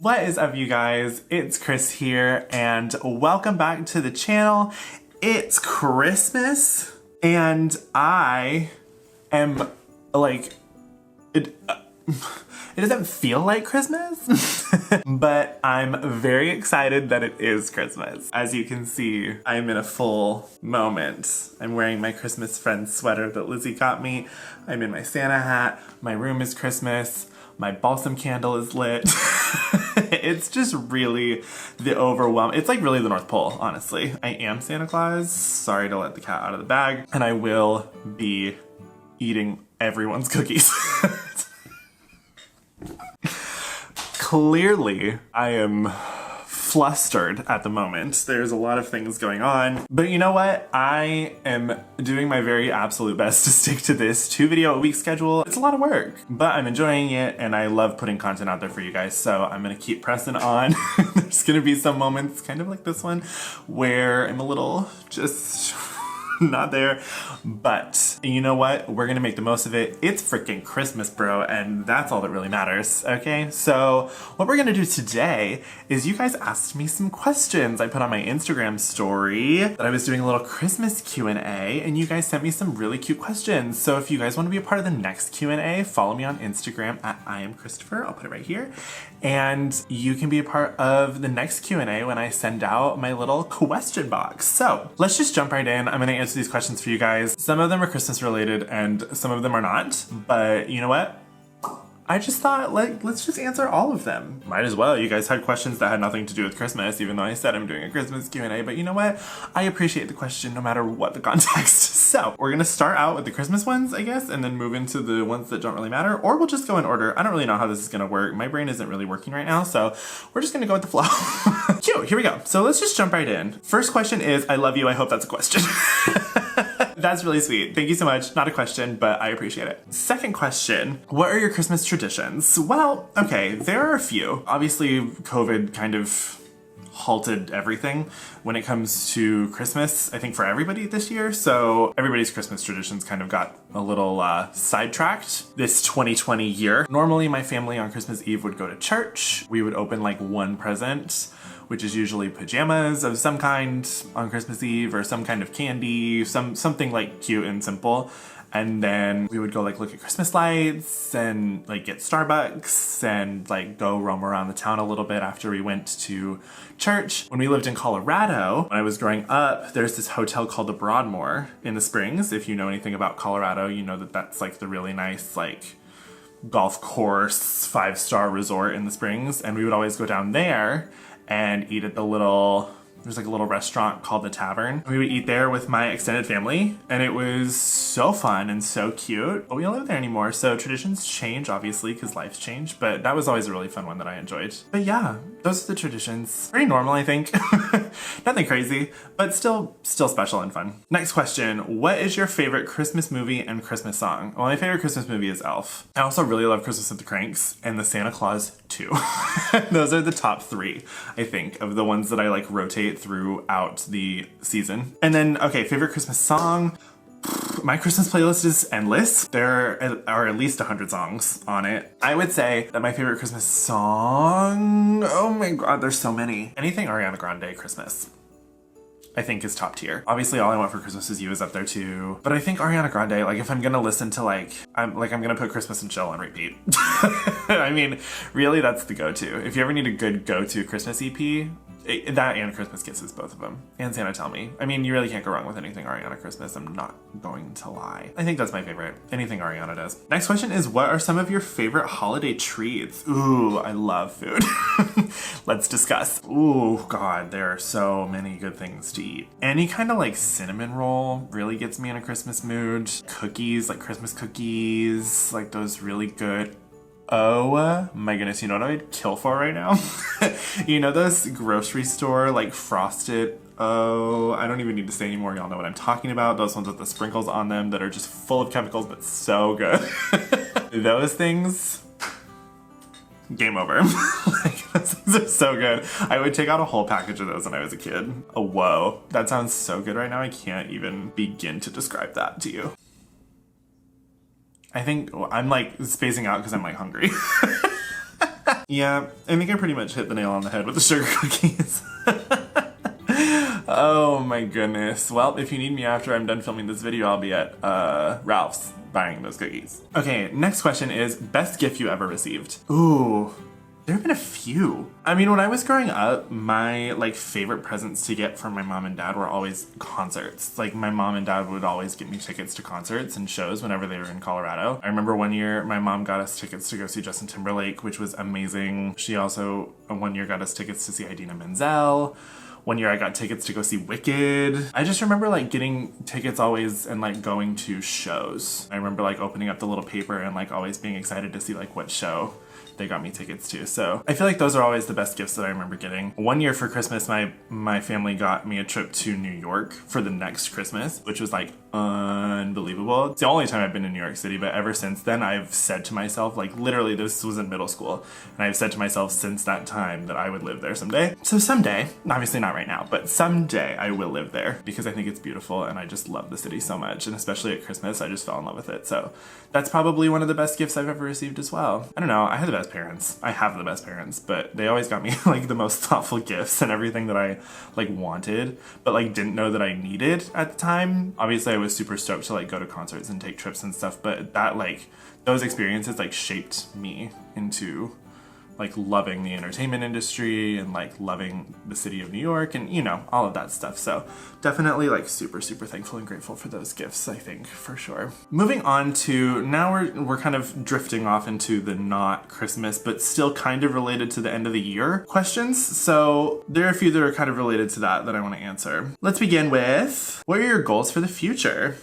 What is up, you guys? It's Chris here, and welcome back to the channel. It's Christmas, and I am like, it doesn't feel like Christmas, but I'm very excited that it is Christmas. As you can see, I'm in a full moment. I'm wearing my Christmas friend sweater that Lizzie got me. I'm in my Santa hat. My room is Christmas. My balsam candle is lit. It's just really the overwhelm. It's like really the North Pole, honestly. I am Santa Claus. Sorry to let the cat out of the bag. And I will be eating everyone's cookies. Clearly, I am flustered at the moment. There's a lot of things going on, but you know what? I am doing my very absolute best to stick to this 2-video-a-week schedule. It's a lot of work, but I'm enjoying it and I love putting content out there for you guys, so I'm gonna keep pressing on. There's gonna be some moments, kind of like this one, where I'm a little just not there, but you know what? We're gonna make the most of it. It's freaking Christmas, bro, and that's all that really matters, okay? So what we're gonna do today is you guys asked me some questions. I put on my Instagram story that I was doing a little Christmas Q&A, and you guys sent me some really cute questions. So if you guys wanna be a part of the next Q&A, follow me on Instagram at @IamChristopher. I'll put it right here. And you can be a part of the next Q&A when I send out my little question box. So let's just jump right in. I'm gonna answer these questions for you guys. Some of them are Christmas related and some of them are not, but you know what? I just thought, let's just answer all of them. Might as well. You guys had questions that had nothing to do with Christmas, even though I said I'm doing a Christmas Q&A, but you know what? I appreciate the question no matter what the context. So we're gonna start out with the Christmas ones, I guess, and then move into the ones that don't really matter, or we'll just go in order. I don't really know how this is gonna work. My brain isn't really working right now, so we're just gonna go with the flow. Cute, here we go. So let's just jump right in. First question is, I love you, I hope that's a question. That's really sweet. Thank you so much. Not a question, but I appreciate it. Second question, what are your Christmas traditions? Well, okay, there are a few. Obviously, COVID kind of halted everything when it comes to Christmas, I think for everybody this year. So everybody's Christmas traditions kind of got a little sidetracked this 2020 year. Normally my family on Christmas Eve would go to church. We would open like one present, which is usually pajamas of some kind on Christmas Eve, or some kind of candy, something like cute and simple. And then we would go like look at Christmas lights and like get Starbucks and like go roam around the town a little bit after we went to church. When we lived in Colorado, when I was growing up, there's this hotel called the Broadmoor in the Springs. If you know anything about Colorado, you know that that's like the really nice like golf course 5-star resort in the Springs. And we would always go down there and eat at the little, there's like a little restaurant called The Tavern. We would eat there with my extended family, and it was so fun and so cute. But we don't live there anymore, so traditions change, obviously, because life's changed, but that was always a really fun one that I enjoyed. But yeah, those are the traditions. Pretty normal, I think. Nothing crazy, but still special and fun. Next question, what is your favorite Christmas movie and Christmas song? Well, my favorite Christmas movie is Elf. I also really love Christmas with the Cranks and the Santa Claus 2. Those are the top 3, I think, of the ones that I like rotate throughout the season. And then, okay, favorite Christmas song. My Christmas playlist is endless. There are at least 100 songs on it. I would say that my favorite Christmas song, oh my god, there's so many. Anything Ariana Grande Christmas, I think, is top tier. Obviously, All I Want for Christmas Is You is up there too. But I think Ariana Grande, like if I'm gonna listen to I'm gonna put Christmas and Chill on repeat. I mean, really, that's the go-to. If you ever need a good go-to Christmas EP, that and Christmas Kisses, both of them. And Santa Tell Me. I mean, you really can't go wrong with anything Ariana Christmas, I'm not going to lie. I think that's my favorite. Anything Ariana does. Next question is, what are some of your favorite holiday treats? Ooh, I love food. Let's discuss. Ooh, God, there are so many good things to eat. Any kind of like cinnamon roll really gets me in a Christmas mood. Cookies, like Christmas cookies, like those really good. Oh my goodness, you know what I'd kill for right now? You know those grocery store like frosted, oh, I don't even need to say anymore, y'all know what I'm talking about. Those ones with the sprinkles on them that are just full of chemicals but so good. Those things, game over. Like, those things are so good. I would take out a whole package of those when I was a kid. Oh, whoa, that sounds so good right now. I can't even begin to describe that to you. I think I'm like spacing out because I'm like hungry. Yeah, I think I pretty much hit the nail on the head with the sugar cookies. Oh my goodness. Well, if you need me after I'm done filming this video, I'll be at Ralph's buying those cookies. Okay, next question is best gift you ever received. Ooh, there have been a few. I mean, when I was growing up, my like favorite presents to get from my mom and dad were always concerts. Like my mom and dad would always get me tickets to concerts and shows whenever they were in Colorado. I remember one year my mom got us tickets to go see Justin Timberlake, which was amazing. She also one year got us tickets to see Idina Menzel. One year I got tickets to go see Wicked. I just remember like getting tickets always and like going to shows. I remember like opening up the little paper and like always being excited to see like what show they got me tickets to. So I feel like those are always the best gifts that I remember getting. One year for Christmas, my family got me a trip to New York for the next Christmas, which was like unbelievable. It's the only time I've been in New York City, but ever since then I've said to myself, like literally this was in middle school, and I've said to myself since that time that I would live there someday. So someday, obviously not right now, but someday I will live there because I think it's beautiful and I just love the city so much, and especially at Christmas I just fell in love with it. So that's probably one of the best gifts I've ever received as well. I don't know, I had the best parents. I have the best parents, but they always got me like the most thoughtful gifts and everything that I like wanted, but like didn't know that I needed at the time. Obviously I was super stoked to like go to concerts and take trips and stuff, but that like those experiences like shaped me into like loving the entertainment industry and like loving the city of New York and you know, all of that stuff. So definitely like super thankful and grateful for those gifts, I think, for sure. Moving on to now we're kind of drifting off into the not Christmas but still kind of related to the end of the year questions. So there are a few that are kind of related to that I want to answer. Let's begin with, what are your goals for the future?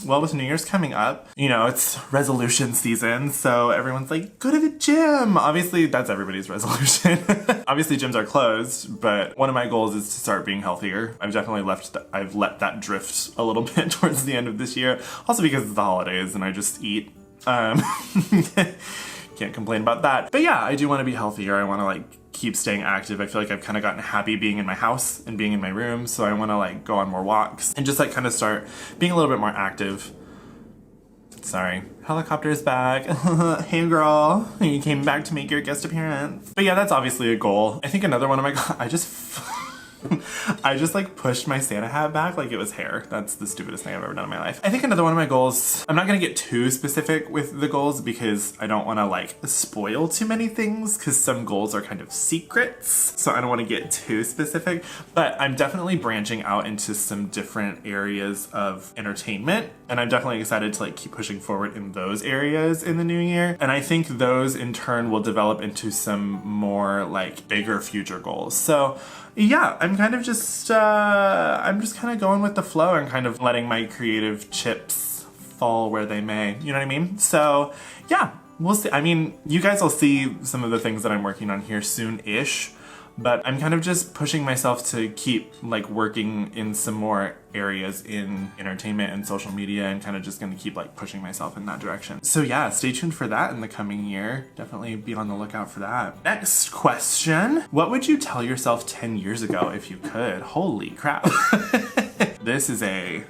Well, with New Year's coming up, you know, it's resolution season, so everyone's like, go to the gym. Obviously that's everybody's resolution. Obviously gyms are closed, but one of my goals is to start being healthier. I've let that drift a little bit towards the end of this year, also because it's the holidays and I just eat. Can't complain about that. But yeah, I do want to be healthier. I want to like keep staying active. I feel like I've kind of gotten happy being in my house and being in my room, so I want to like go on more walks and just like kind of start being a little bit more active. Sorry, helicopter's back. Hey girl, you came back to make your guest appearance. But yeah, that's obviously a goal. I think another one of my I just like pushed my Santa hat back like it was hair. That's the stupidest thing I've ever done in my life. I think another one of my goals, I'm not gonna get too specific with the goals because I don't wanna like spoil too many things because some goals are kind of secrets. So I don't wanna get too specific, but I'm definitely branching out into some different areas of entertainment. And I'm definitely excited to like keep pushing forward in those areas in the new year. And I think those in turn will develop into some more like bigger future goals. So yeah, I'm kind of just, I'm just kind of going with the flow and kind of letting my creative chips fall where they may, you know what I mean? So yeah, we'll see. I mean, you guys will see some of the things that I'm working on here soon-ish, but I'm kind of just pushing myself to keep like working in some more areas in entertainment and social media and kind of just gonna keep like pushing myself in that direction. So yeah, stay tuned for that in the coming year. Definitely be on the lookout for that. Next question. What would you tell yourself 10 years ago if you could? Holy crap. This is a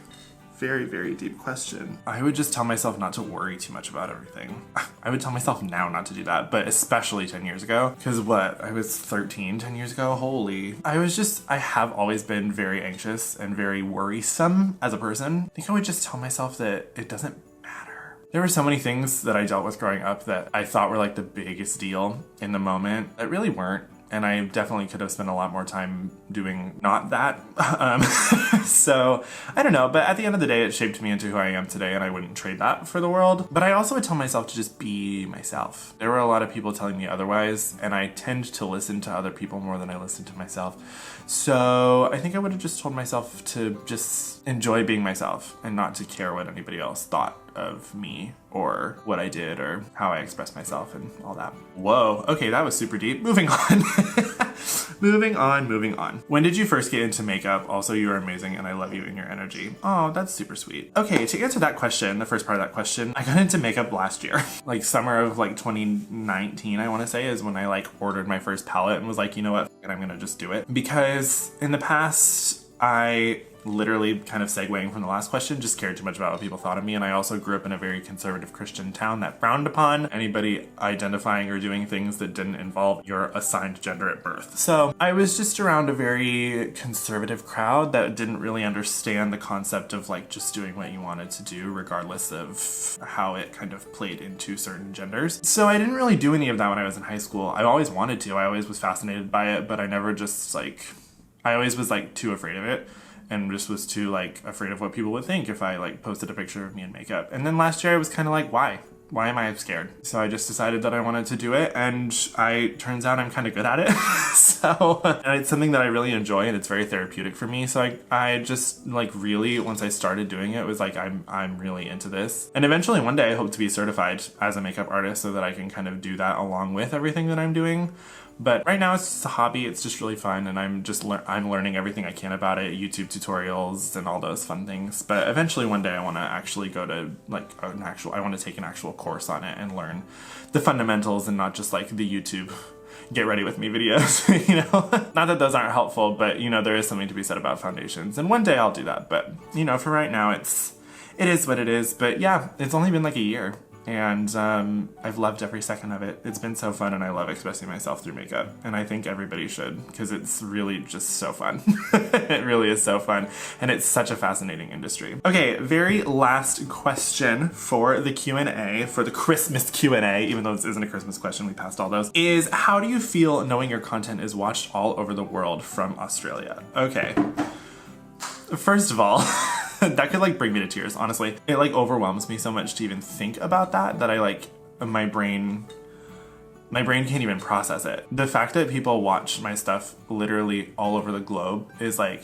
very deep question. I would just tell myself not to worry too much about everything. I would tell myself now not to do that, but especially 10 years ago. Because what, I was 13 10 years ago? Holy. I have always been very anxious and very worrisome as a person. I think I would just tell myself that it doesn't matter. There were so many things that I dealt with growing up that I thought were like the biggest deal in the moment that really weren't. And I definitely could have spent a lot more time doing not that. So I don't know, but at the end of the day, it shaped me into who I am today and I wouldn't trade that for the world. But I also would tell myself to just be myself. There were a lot of people telling me otherwise, and I tend to listen to other people more than I listen to myself. So I think I would have just told myself to just enjoy being myself and not to care what anybody else thought of me or what I did or how I expressed myself and all that. Whoa, okay, that was super deep. Moving on. Moving on. When did you first get into makeup? Also, you are amazing and I love you and your energy. Oh, that's super sweet. Okay, to answer that question, the first part of that question, I got into makeup last year. Like summer of like 2019, I want to say, is when I like ordered my first palette and was like, you know what, I'm gonna just do it. Because in the past I literally, kind of segueing from the last question, just cared too much about what people thought of me. And I also grew up in a very conservative Christian town that frowned upon anybody identifying or doing things that didn't involve your assigned gender at birth. So I was just around a very conservative crowd that didn't really understand the concept of like just doing what you wanted to do regardless of how it kind of played into certain genders. So I didn't really do any of that when I was in high school. I always wanted to. I always was fascinated by it, but I never just like, I always was like too afraid of it. And just was too like afraid of what people would think if I like posted a picture of me in makeup. And then last year I was kind of like, why? Why am I scared? So I just decided that I wanted to do it, and turns out I'm kind of good at it. So and it's something that I really enjoy, and it's very therapeutic for me. So I just like really, once I started doing it, was like, I'm really into this. And eventually one day I hope to be certified as a makeup artist so that I can kind of do that along with everything that I'm doing. But right now it's just a hobby. It's just really fun, and I'm learning everything I can about it, YouTube tutorials and all those fun things. But eventually one day I want to actually go to like I want to take an actual course on it and learn the fundamentals, and not just like the YouTube get ready with me videos, you know? Not that those aren't helpful, but you know, there is something to be said about foundations, and one day I'll do that. But you know, for right now it is what it is. But yeah, it's only been like a year. And I've loved every second of it. It's been so fun, and I love expressing myself through makeup. And I think everybody should, because it's really just so fun. It really is so fun, and it's such a fascinating industry. Okay, very last question for the Q&A, for the Christmas Q&A, even though this isn't a Christmas question, we passed all those, is how do you feel knowing your content is watched all over the world from Australia? Okay, first of all, that could like bring me to tears, honestly. It like overwhelms me so much to even think about that I like, my brain can't even process it. The fact that people watch my stuff literally all over the globe is like,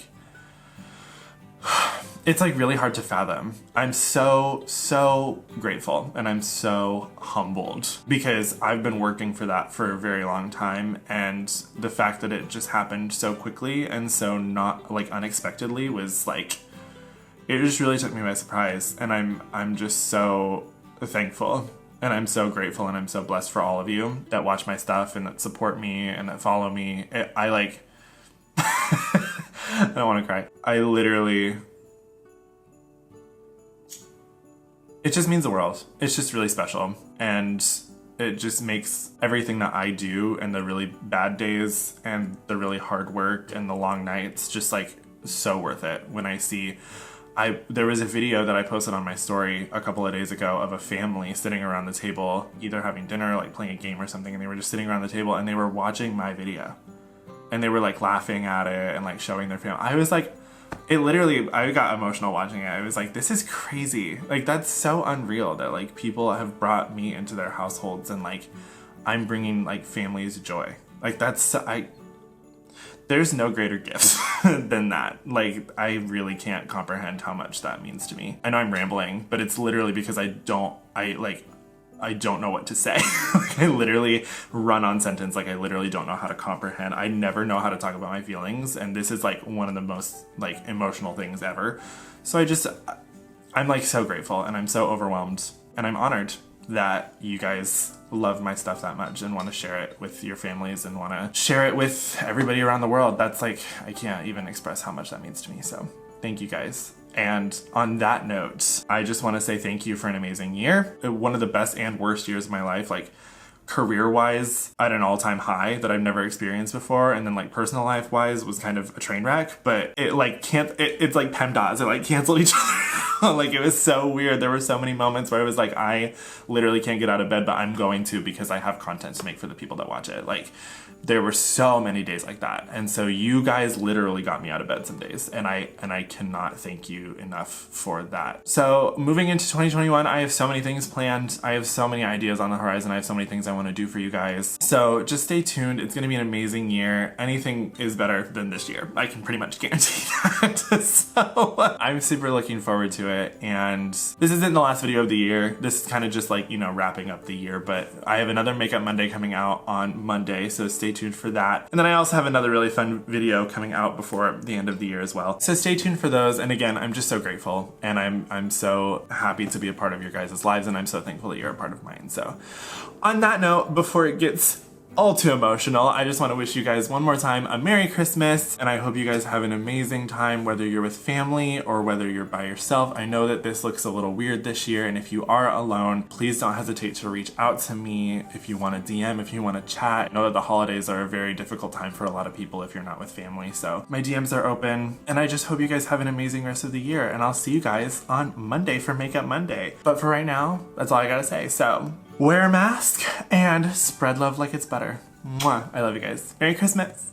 it's like really hard to fathom. I'm so grateful, and I'm so humbled, because I've been working for that for a very long time, and the fact that it just happened so quickly and so not like unexpectedly was like, it just really took me by surprise. And I'm just so thankful, and I'm so grateful, and I'm so blessed for all of you that watch my stuff and that support me and that follow me. I like, I don't want to cry. I literally, it just means the world. It's just really special, and it just makes everything that I do, and the really bad days and the really hard work and the long nights, just like so worth it when I see. There was a video that I posted on my story a couple of days ago of a family sitting around the table, either having dinner or like playing a game or something, and they were just sitting around the table and they were watching my video. And they were like laughing at it and like showing their family. I was like, it literally, I got emotional watching it. I was like, this is crazy. Like, that's so unreal that like people have brought me into their households, and like I'm bringing like families joy. Like there's no greater gift than that. Like, I really can't comprehend how much that means to me. I know I'm rambling, but it's literally because I don't know what to say. Like, I literally run on sentence. Like, I literally don't know how to comprehend. I never know how to talk about my feelings, and this is like one of the most like emotional things ever. So I'm like so grateful, and I'm so overwhelmed, and I'm honored that you guys love my stuff that much and want to share it with your families and want to share it with everybody around the world. That's like, I can't even express how much that means to me. So thank you guys. And on that note, I just want to say thank you for an amazing year. One of the best and worst years of my life, like career-wise at an all-time high that I've never experienced before, and then like personal life-wise was kind of a train wreck, but it like it's like PEMDAS, it like canceled each other. Like, it was so weird. There were so many moments where I was like, I literally can't get out of bed, but I'm going to, because I have content to make for the people that watch it. Like, there were so many days like that. And so you guys literally got me out of bed some days, and I cannot thank you enough for that. So moving into 2021, I have so many things planned. I have so many ideas on the horizon. I have so many things I want to do for you guys. So just stay tuned. It's going to be an amazing year. Anything is better than this year. I can pretty much guarantee that. So I'm super looking forward to it. And this isn't the last video of the year. This is kind of just like, you know, wrapping up the year, but I have another Makeup Monday coming out on Monday. So stay tuned for that. And then I also have another really fun video coming out before the end of the year as well. So stay tuned for those. And again, I'm just so grateful, and I'm so happy to be a part of your guys' lives, and I'm so thankful that you're a part of mine. So on that note, before it gets all too emotional. I just want to wish you guys one more time a Merry Christmas, and I hope you guys have an amazing time, whether you're with family or whether you're by yourself. I know that this looks a little weird this year, and if you are alone, please don't hesitate to reach out to me if you want to DM, if you want to chat. I know that the holidays are a very difficult time for a lot of people if you're not with family, so my DMs are open, and I just hope you guys have an amazing rest of the year, and I'll see you guys on Monday for Makeup Monday. But for right now, that's all I gotta say, so wear a mask and spread love like it's butter. Mwah. I love you guys. Merry Christmas.